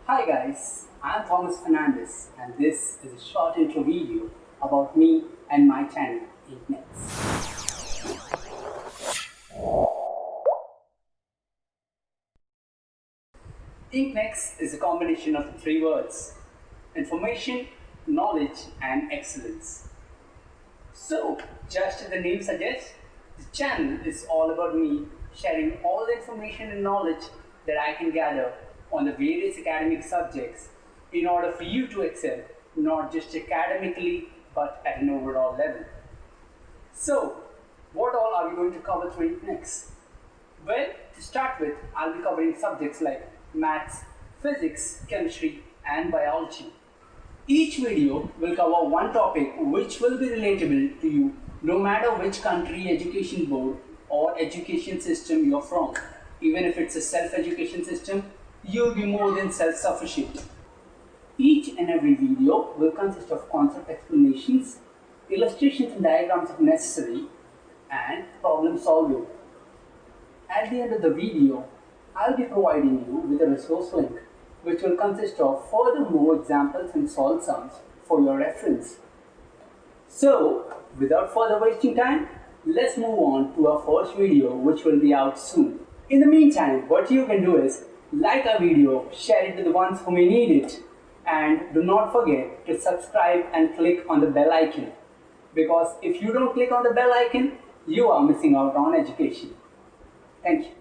Hi guys, I'm Thomas Fernandez and this is a short intro video about me and my channel, Inknex. Inknex is a combination of three words: information, knowledge and excellence. So, just as the name suggests, the channel is all about me sharing all the information and knowledge that I can gather on the various academic subjects in order for you to excel, not just academically but at an overall level. So, what all are we going to cover through Inknex? Well, to start with, I'll be covering subjects like maths, physics, chemistry and biology. Each video will cover one topic which will be relatable to you no matter which country, education board or education system you're from. Even if it's a self-education system, you'll be more than self-sufficient. Each and every video will consist of concept explanations, illustrations and diagrams if necessary, and problem solving. At the end of the video, I'll be providing you with a resource link which will consist of further more examples and solved sums for your reference. So, without further wasting time, let's move on to our first video which will be out soon. In the meantime, what you can do is like our video, share it to the ones who may need it, and do not forget to subscribe and click on the bell icon, because if you don't click on the bell icon, you are missing out on education. Thank you.